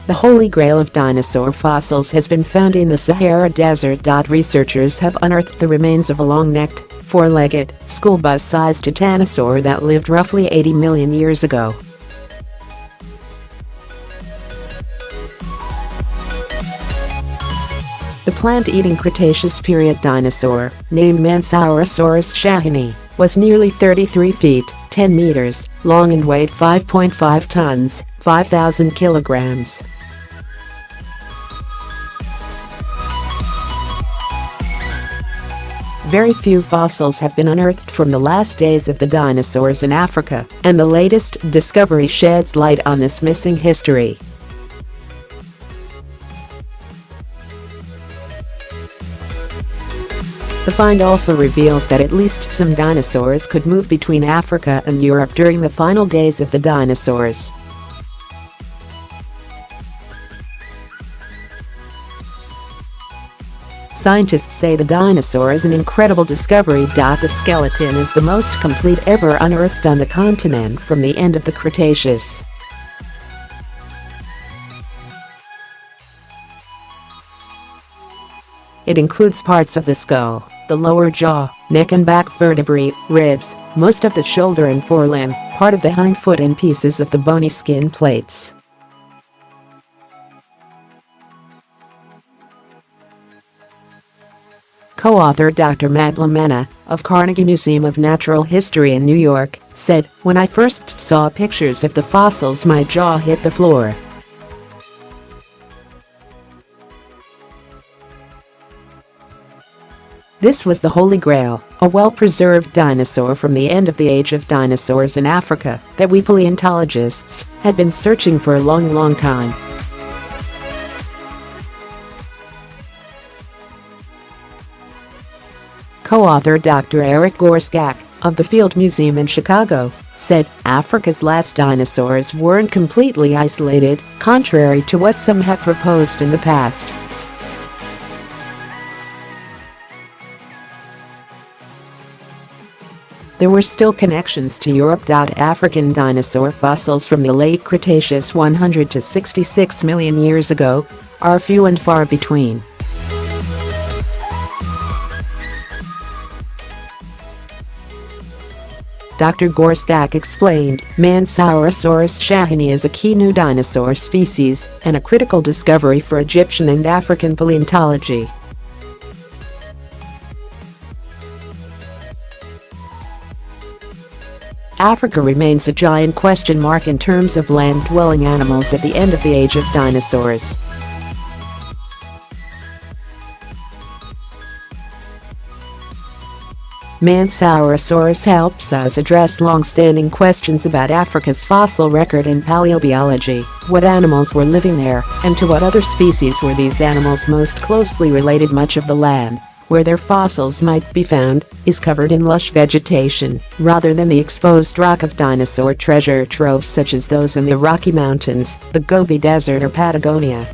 The Holy Grail of dinosaur fossils has been found in the Sahara Desert. Researchers have unearthed the remains of a long-necked, four-legged, school bus-sized titanosaur that lived roughly 80 million years ago. The plant-eating Cretaceous period dinosaur, named Mansourasaurus shahinae, was nearly 33 feet, 10 meters, long and weighed 5.5 tons, 5,000 kilograms. Very few fossils have been unearthed from the last days of the dinosaurs in Africa, and the latest discovery sheds light on this missing history. The find also reveals that at least some dinosaurs could move between Africa and Europe during the final days of the dinosaurs. Scientists say the dinosaur is an incredible discovery. The skeleton is the most complete ever unearthed on the continent from the end of the Cretaceous. It includes parts of the skull, the lower jaw, neck and back vertebrae, ribs, most of the shoulder and forelimb, part of the hind foot and pieces of the bony skin plates. Co-author Dr. Matt Lamanna, of Carnegie Museum of Natural History in New York, said, "When I first saw pictures of the fossils, my jaw hit the floor. This was the Holy Grail, a well-preserved dinosaur from the end of the Age of Dinosaurs in Africa that we paleontologists had been searching for a long time." Co-author Dr. Eric Gorscak, of the Field Museum in Chicago, said, "Africa's last dinosaurs weren't completely isolated, contrary to what some have proposed in the past. There were still connections to Europe. African dinosaur fossils from the late Cretaceous 100 to 66 million years ago are few and far between." Dr. Gorscak explained, Mansourasaurus shahinae is a key new dinosaur species and a critical discovery for Egyptian and African paleontology. Africa remains a giant question mark in terms of land-dwelling animals at the end of the Age of Dinosaurs. Mansourasaurus helps us address long-standing questions about Africa's fossil record in paleobiology, what animals were living there, and to what other species were these animals most closely related. Much of the land where their fossils might be found is covered in lush vegetation, rather than the exposed rock of dinosaur treasure troves such as those in the Rocky Mountains, the Gobi Desert or Patagonia.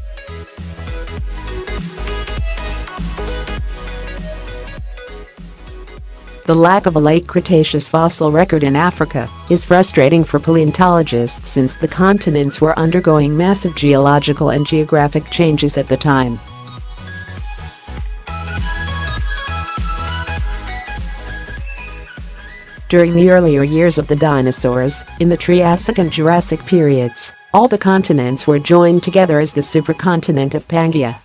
The lack of a late Cretaceous fossil record in Africa is frustrating for paleontologists since the continents were undergoing massive geological and geographic changes at the time. During the earlier years of the dinosaurs, in the Triassic and Jurassic periods, all the continents were joined together as the supercontinent of Pangaea.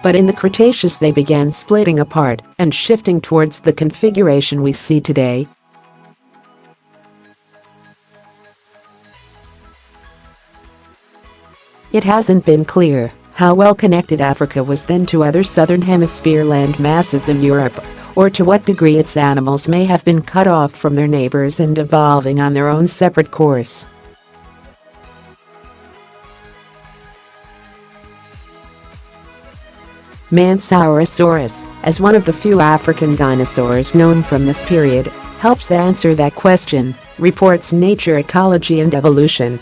But in the Cretaceous they began splitting apart and shifting towards the configuration we see today. It hasn't been clear how well connected Africa was then to other southern hemisphere land masses in Europe, or to what degree its animals may have been cut off from their neighbors and evolving on their own separate course. Mansourasaurus, as one of the few African dinosaurs known from this period, helps answer that question, reports Nature Ecology and Evolution.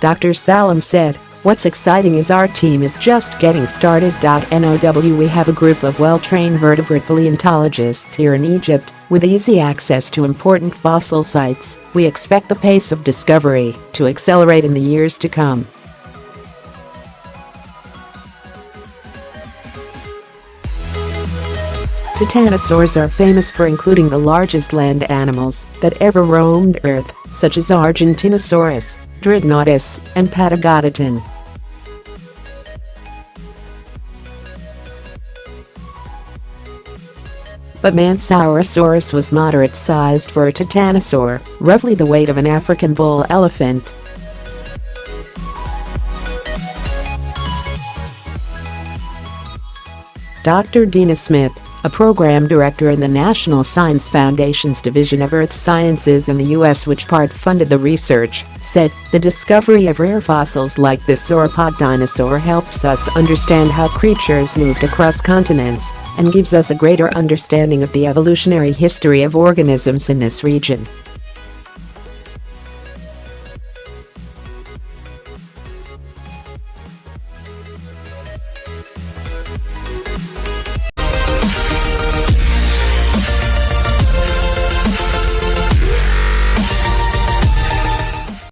Dr. Salam said, What's exciting is our team is just getting started. We have a group of well-trained vertebrate paleontologists here in Egypt, with easy access to important fossil sites. We expect the pace of discovery to accelerate in the years to come. Titanosaurs are famous for including the largest land animals that ever roamed Earth, such as Argentinosaurus, Dreadnoughtus, and Patagodoton. But Mansourasaurus was moderate-sized for a titanosaur, roughly the weight of an African bull elephant. Dr. Dina Smith, a program director in the National Science Foundation's Division of Earth Sciences in the U.S., which part-funded the research, said, "The discovery of rare fossils like this sauropod dinosaur helps us understand how creatures moved across continents and gives us a greater understanding of the evolutionary history of organisms in this region."